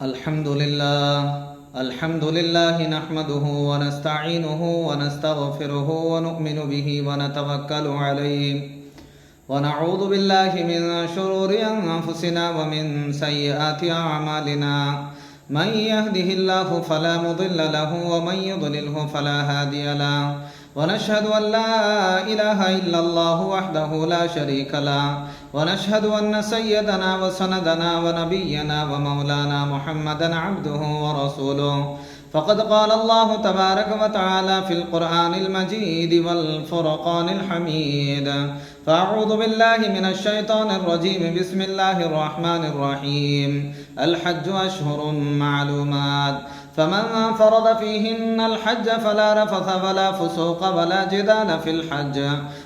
الحمد لله نحمده ونستعينه ونستغفره ونؤمن به ونتوكل عليه ونعوذ بالله من شرور أنفسنا ومن سيئات أعمالنا من يهده الله فلا مضل له ومن يضلله فلا هادي له ونشهد أن لا إله إلا الله وحده لا شريك له ونشهد أن سيدنا وسندنا ونبينا ومولانا محمدا عبده ورسوله فقد قال الله تبارك وتعالى في القرآن المجيد والفرقان الحميد فأعوذ بالله من الشيطان الرجيم بسم الله الرحمن الرحيم الحج أشهر معلومات فمن فرض فيهن الحج فلا رفث ولا فسوق ولا جدال في الحج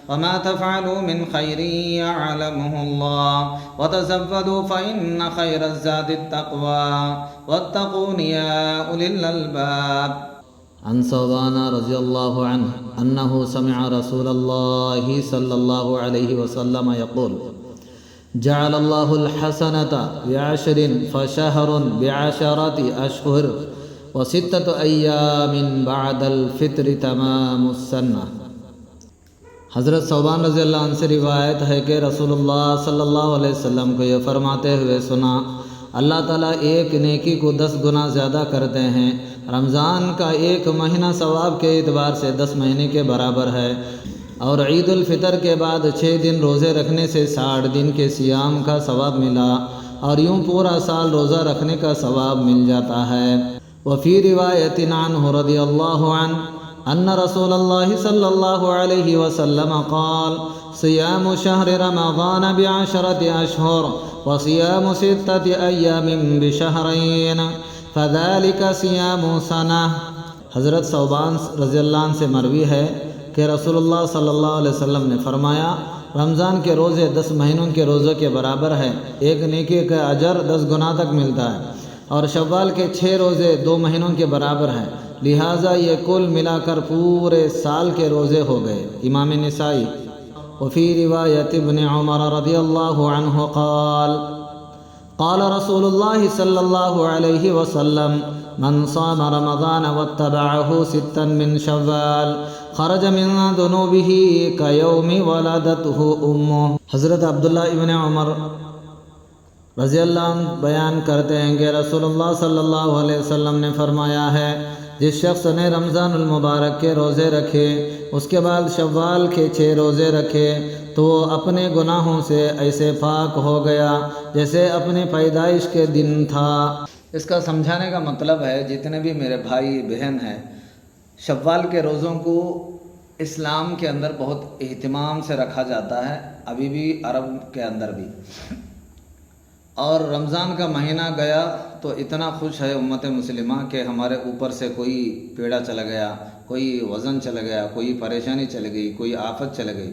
وما تفعلوا من خير يعلمه الله وتزودوا فإن خير الزاد التقوى واتقون يا أولي الألباب. عن ثوبان رضي الله عنه أنه سمع رسول الله صلى الله عليه وسلم يقول جعل الله الحسنة بعشر فشهر بعشرة أشهر وستة أيام بعد الفطر تمام السنة. حضرت ثوبان رضی اللہ عنہ سے روایت ہے کہ رسول اللہ صلی اللہ علیہ وسلم کو یہ فرماتے ہوئے سنا، اللہ تعالیٰ ایک نیکی کو 10 گنا زیادہ کرتے ہیں. رمضان کا ایک مہینہ ثواب کے اعتبار سے 10 مہینے کے برابر ہے، اور عید الفطر کے بعد 6 دن روزے رکھنے سے 60 دن کے صیام کا ثواب ملا، اور یوں پورا سال روزہ رکھنے کا ثواب مل جاتا ہے. وفی روایت عنہ رضی اللہ عنہ ان رسول اللہ صلی اللہ علیہ وسلم قال صیام شہر رمضان ب10 اشہر وصیام 6 ایام بشہرین فذلك صیام سنہ. حضرت ثوبان رضی اللہ عنہ سے مروی ہے کہ رسول اللہ صلی اللہ علیہ وسلم نے فرمایا، رمضان کے روزے 10 مہینوں کے روزوں کے برابر ہے، ایک نیکی کا اجر 10 گنا تک ملتا ہے، اور شوال کے 6 روزے 2 مہینوں کے برابر ہیں، لہٰذا یہ کل ملا کر پورے سال کے روزے ہو گئے. امام نسائی. وفی روایت ابن عمر رضی اللہ عنہ قال قال رسول اللہ صلی اللہ علیہ وسلم من صام رمضان واتبعه 6 من شوال خرج من ذنوبه كيوم ولدته امه. حضرت عبداللہ ابن عمر رضی اللہ عنہ بیان کرتے ہیں کہ رسول اللہ صلی اللہ علیہ وسلم نے فرمایا ہے، جس شخص نے رمضان المبارک کے روزے رکھے، اس کے بعد شوال کے 6 روزے رکھے، تو وہ اپنے گناہوں سے ایسے پاک ہو گیا جیسے اپنے پیدائش کے دن تھا. اس کا سمجھانے کا مطلب ہے، جتنے بھی میرے بھائی بہن ہیں، شوال کے روزوں کو اسلام کے اندر بہت اہتمام سے رکھا جاتا ہے، ابھی بھی عرب کے اندر بھی. اور رمضان کا مہینہ گیا تو اتنا خوش ہے امت مسلمہ کہ ہمارے اوپر سے کوئی پیڑا چلا گیا، کوئی وزن چلا گیا، کوئی پریشانی چلی گئی، کوئی آفت چل گئی.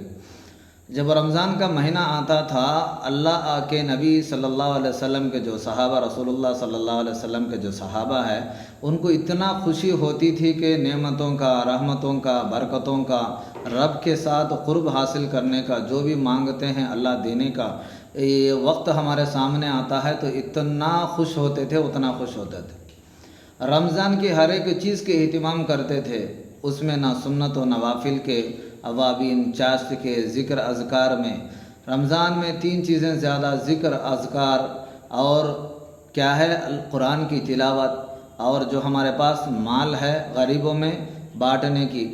جب رمضان کا مہینہ آتا تھا، اللہ کے نبی صلی اللہ علیہ وسلم کے جو صحابہ، رسول اللہ صلی اللہ علیہ وسلم کے جو صحابہ ہیں، ان کو اتنا خوشی ہوتی تھی کہ نعمتوں کا، رحمتوں کا، برکتوں کا، رب کے ساتھ قرب حاصل کرنے کا، جو بھی مانگتے ہیں اللہ دینے کا، یہ وقت ہمارے سامنے آتا ہے تو اتنا خوش ہوتے تھے، اتنا خوش ہوتے تھے. رمضان کی ہر ایک چیز کے اہتمام کرتے تھے، اس میں نہ سنت و نوافل کے، اوابین چاشت کے، ذکر اذکار میں. رمضان میں 3 چیزیں زیادہ، ذکر، اذکار، اور کیا ہے، قرآن کی تلاوت، اور جو ہمارے پاس مال ہے غریبوں میں بانٹنے کی.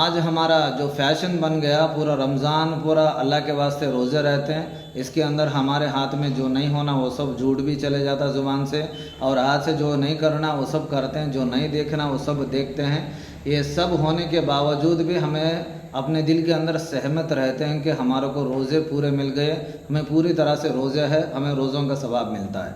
آج ہمارا جو فیشن بن گیا، پورا رمضان پورا اللہ کے واسطے روزے رہتے ہیں، اس کے اندر ہمارے ہاتھ میں جو نہیں ہونا وہ سب جھوٹ بھی چلے جاتا زبان سے، اور ہاتھ سے جو نہیں کرنا وہ سب کرتے ہیں، جو نہیں دیکھنا وہ سب دیکھتے ہیں. یہ سب ہونے کے باوجود بھی ہمیں اپنے دل کے اندر سہمت رہتے ہیں کہ ہمارے کو روزے پورے مل گئے، ہمیں پوری طرح سے روزے ہے، ہمیں روزوں کا ثواب ملتا ہے.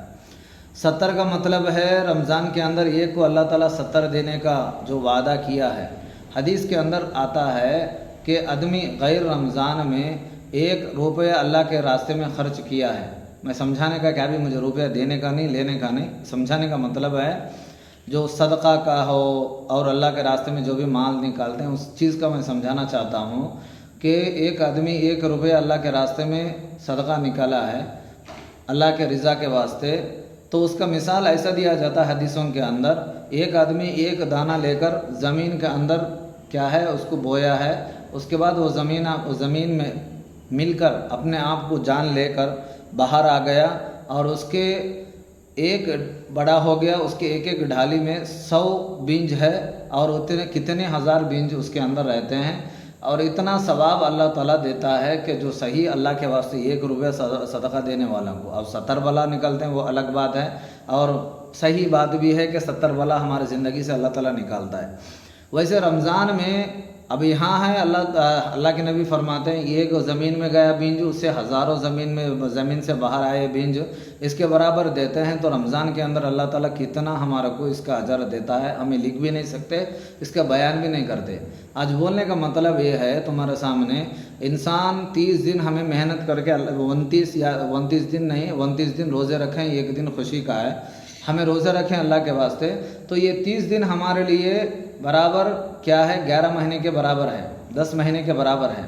70 کا مطلب ہے رمضان کے اندر ایک کو اللہ تعالیٰ 70 دینے کا جو وعدہ کیا ہے. حدیث کے اندر آتا ہے کہ آدمی غیر رمضان میں 1 روپیہ اللہ کے راستے میں خرچ کیا ہے. میں سمجھانے کا کیا بھی، مجھے روپیہ دینے کا نہیں، لینے کا نہیں، سمجھانے کا مطلب ہے جو صدقہ کا ہو اور اللہ کے راستے میں جو بھی مال نکالتے ہیں، اس چیز کا میں سمجھانا چاہتا ہوں کہ ایک آدمی 1 روپیہ اللہ کے راستے میں صدقہ نکالا ہے اللہ کے رضا کے واسطے، تو اس کا مثال ایسا دیا جاتا ہے حدیثوں کے اندر، ایک آدمی ایک دانہ لے کر زمین کے اندر کیا ہے اس کو بویا ہے، اس کے بعد وہ زمین میں مل کر اپنے آپ کو جان لے کر باہر آ گیا، اور اس کے ایک بڑا ہو گیا، اس کے ایک ایک ڈھالی میں 100 بیج ہے، اور کتنے ہزار بیج اس کے اندر رہتے ہیں، اور اتنا ثواب اللہ تعالیٰ دیتا ہے کہ جو صحیح اللہ کے واسطے 1 روپیہ صدقہ دینے والا کو، اب 70 بلا نکلتے ہیں وہ الگ بات ہے، اور صحیح بات بھی ہے کہ 70 بلا ہمارے زندگی سے اللہ تعالیٰ نکالتا ہے۔ ویسے رمضان میں اب یہاں ہے اللہ کے نبی فرماتے ہیں ایک زمین میں گیا بیج، اس سے ہزاروں زمین سے باہر آئے بیج اس کے برابر دیتے ہیں۔ تو رمضان کے اندر اللہ تعالیٰ کتنا ہمارا کو اس کا اجر دیتا ہے، ہمیں لکھ بھی نہیں سکتے، اس کا بیان بھی نہیں کرتے۔ آج بولنے کا مطلب یہ ہے تمہارے سامنے، انسان 30 دن ہمیں محنت کر کے 29 دن نہیں 29 دن روزے رکھیں، ایک دن خوشی کا ہے، ہمیں روزے رکھیں اللہ کے واسطے، تو یہ 30 دن ہمارے لیے برابر کیا ہے 11 مہینے کے برابر ہے، 10 مہینے کے برابر ہے۔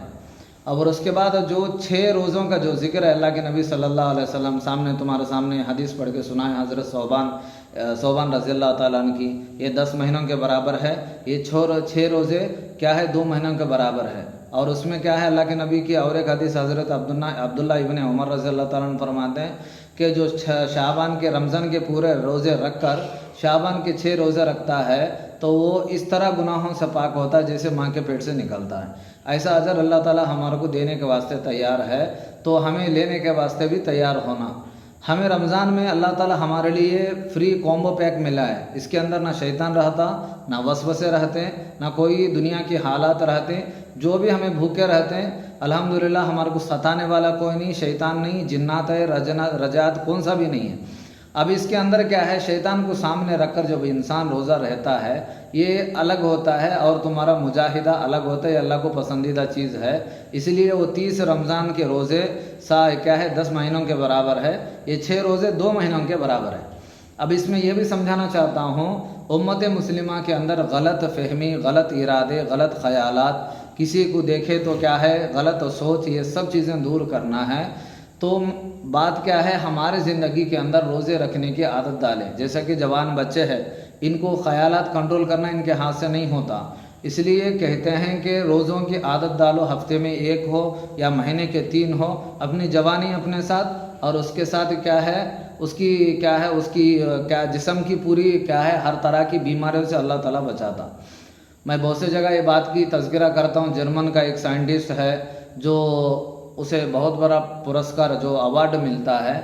اور اس کے بعد جو 6 روزوں کا جو ذکر ہے اللہ کے نبی صلی اللہ علیہ وسلم تمہارے سامنے حدیث پڑھ کے سنائے، حضرت صوبان رضی اللہ تعالیٰ عنہ کی، یہ 10 مہینوں کے برابر ہے، یہ 6 روزے کیا ہے 2 مہینوں کے برابر ہے۔ اور اس میں کیا ہے اللہ کے نبی کی اور ایک حدیث حضرت عبداللہ ابن عمر رضی اللہ تعالیٰ عنہ فرماتے ہیں کہ جو شعبان کے رمضان کے پورے روزے رکھ کر شعبان کے 6 روزے رکھتا ہے تو وہ اس طرح گناہوں سے پاک ہوتا ہے جیسے ماں کے پیٹ سے نکلتا ہے۔ ایسا اجر اللہ تعالیٰ ہمارے کو دینے کے واسطے تیار ہے، تو ہمیں لینے کے واسطے بھی تیار ہونا۔ ہمیں رمضان میں اللہ تعالیٰ ہمارے لیے فری کومبو پیک ملا ہے، اس کے اندر نہ شیطان رہتا، نہ وسوسے رہتے، نہ کوئی دنیا کی حالات رہتے، جو بھی ہمیں بھوکے رہتے ہیں الحمدللہ ہمارے کو ستانے والا کوئی نہیں، شیطان نہیں، جنات ہے، رجات کون سا بھی نہیں ہے۔ اب اس کے اندر کیا ہے، شیطان کو سامنے رکھ کر جب انسان روزہ رہتا ہے یہ الگ ہوتا ہے، اور تمہارا مجاہدہ الگ ہوتا ہے، یہ اللہ کو پسندیدہ چیز ہے۔ اس لیے وہ 30 رمضان کے روزے کیا ہے 10 مہینوں کے برابر ہے، یہ 6 روزے 2 مہینوں کے برابر ہے۔ اب اس میں یہ بھی سمجھانا چاہتا ہوں، امت مسلمہ کے اندر غلط فہمی، غلط ارادے، غلط خیالات، کسی کو دیکھے تو کیا ہے غلط سوچ، یہ سب چیزیں دور کرنا ہے۔ تو بات کیا ہے، ہمارے زندگی کے اندر روزے رکھنے کی عادت ڈالیں، جیسا کہ جوان بچے ہیں ان کو خیالات کنٹرول کرنا ان کے ہاتھ سے نہیں ہوتا، اس لیے کہتے ہیں کہ روزوں کی عادت ڈالو، ہفتے میں 1 ہو یا مہینے کے 3 ہو، اپنی جوانی اپنے ساتھ، اور اس کے ساتھ کیا ہے اس کی جسم کی پوری کیا ہے ہر طرح کی بیماریوں سے اللہ تعالیٰ بچاتا۔ میں بہت سے جگہ یہ بات کی تذکرہ کرتا ہوں، جرمن کا ایک سائنٹسٹ ہے جو اسے بہت بڑا پرسکار جو ایوارڈ ملتا ہے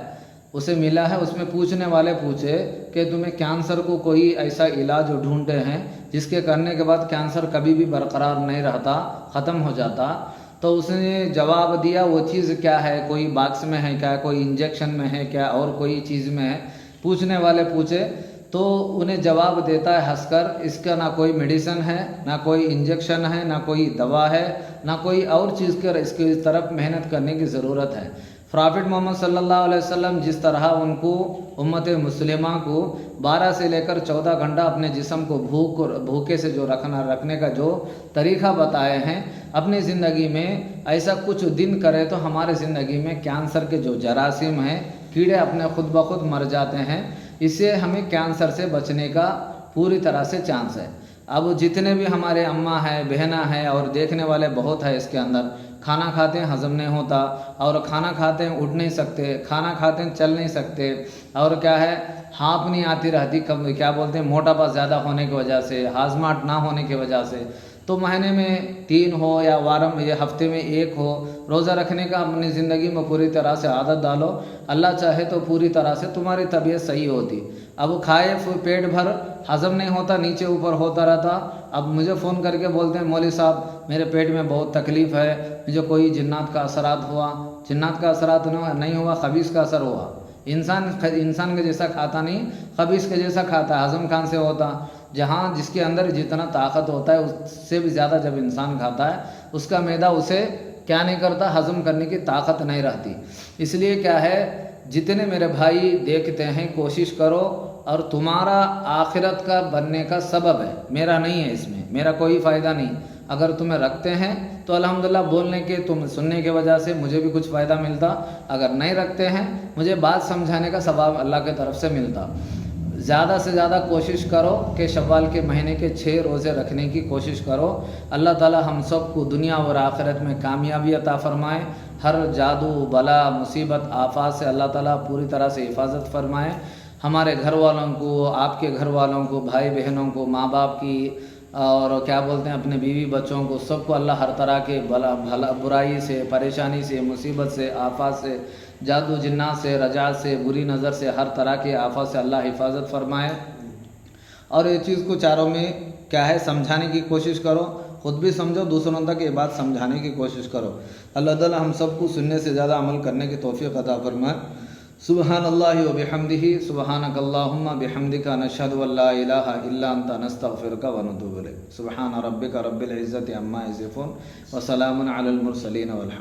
اسے ملا ہے، اس میں پوچھنے والے پوچھے کہ تمہیں کینسر کو کوئی ایسا علاج ڈھونڈے ہیں جس کے کرنے کے بعد کینسر کبھی بھی برقرار نہیں رہتا، ختم ہو جاتا، تو اس نے جواب دیا وہ چیز کیا ہے، کوئی باکس میں ہے کیا، کوئی انجیکشن میں ہے کیا، اور کوئی چیز میں ہے۔ پوچھنے والے پوچھے تو انہیں جواب دیتا ہے ہنس کر، اس کا نہ کوئی میڈیسن ہے، نہ کوئی انجیکشن ہے، نہ کوئی دوا ہے، نہ کوئی اور چیز کر اس کی طرف محنت کرنے کی ضرورت ہے۔ پرافٹ محمد صلی اللہ علیہ وسلم جس طرح ان کو امت مسلمہ کو 12 سے لے کر 14 گھنٹہ اپنے جسم کو بھوکے سے جو رکھنے کا جو طریقہ بتائے ہیں، اپنی زندگی میں ایسا کچھ دن کرے تو ہمارے زندگی میں کینسر کے جو جراثیم ہیں، کیڑے اپنے خود بخود مر جاتے ہیں، اس سے ہمیں کینسر سے بچنے کا پوری طرح سے چانس ہے۔ اب جتنے بھی ہمارے اماں ہیں، بہنیں ہیں، اور دیکھنے والے بہت ہیں اس کے اندر، کھانا کھاتے ہیں ہضم نہیں ہوتا، اور کھانا کھاتے ہیں اٹھ نہیں سکتے، کھانا کھاتے ہیں چل نہیں سکتے، اور کیا ہے ہانپ نہیں آتی رہتی، کیا بولتے ہیں موٹاپا زیادہ ہونے کی وجہ سے، ہاضمات نہ ہونے کی وجہ سے۔ تو مہینے میں 3 ہو یا ہفتے میں 1 ہو روزہ رکھنے کا اپنی زندگی میں پوری طرح سے عادت ڈالو، اللہ چاہے تو پوری طرح سے تمہاری طبیعت صحیح ہوتی۔ اب کھائے پیٹ بھر ہضم نہیں ہوتا، نیچے اوپر ہوتا رہتا، اب مجھے فون کر کے بولتے ہیں مولوی صاحب میرے پیٹ میں بہت تکلیف ہے، مجھے کوئی جنات کا اثرات ہوا، جنات کا اثرات نہیں ہوا، خبیث کا اثر ہوا۔ انسان کے جیسا کھاتا نہیں، خبیث کے جیسا کھاتا ہے، ہضم کہاں سے ہوتا؟ جہاں جس کے اندر جتنا طاقت ہوتا ہے اس سے بھی زیادہ جب انسان کھاتا ہے اس کا معدہ اسے کیا نہیں کرتا، ہضم کرنے کی طاقت نہیں رہتی۔ اس لیے کیا ہے جتنے میرے بھائی دیکھتے ہیں کوشش کرو، اور تمہارا آخرت کا بننے کا سبب ہے، میرا نہیں ہے، اس میں میرا کوئی فائدہ نہیں، اگر تمہیں رکھتے ہیں تو الحمدللہ بولنے کے تم سننے کی وجہ سے مجھے بھی کچھ فائدہ ملتا، اگر نہیں رکھتے ہیں مجھے بات سمجھانے کا ثواب اللہ کی طرف سے ملتا۔ زیادہ سے زیادہ کوشش کرو کہ شوال کے مہینے کے 6 روزے رکھنے کی کوشش کرو۔ اللہ تعالی ہم سب کو دنیا اور آخرت میں کامیابی عطا فرمائے، ہر جادو بلا مصیبت آفات سے اللہ تعالیٰ پوری طرح سے حفاظت فرمائے، ہمارے گھر والوں کو، آپ کے گھر والوں کو، بھائی بہنوں کو، ماں باپ کی اور کیا بولتے ہیں اپنے بیوی بچوں کو، سب کو اللہ ہر طرح کے برائی سے، پریشانی سے، مصیبت سے، آفات سے، جادو جنات سے، رجعت سے، بری نظر سے، ہر طرح کے آفات سے اللہ حفاظت فرمائے۔ اور یہ چیز کو چاروں میں کیا ہے سمجھانے کی کوشش کرو، خود بھی سمجھو، دوسروں تک یہ بات سمجھانے کی کوشش کرو۔ اللہ تعالی ہم سب کو سننے سے زیادہ عمل کرنے کی توفیق عطا فرمائے۔ سبحان اللہ و بحمدہ، سبحانک اللہم بحمدک، نشہد ان لا الہ الا انت، نستغفرک و نتوب الیک۔ سبحان ربک رب العزت عما یصفون، وسلام علی المرسلین والحمد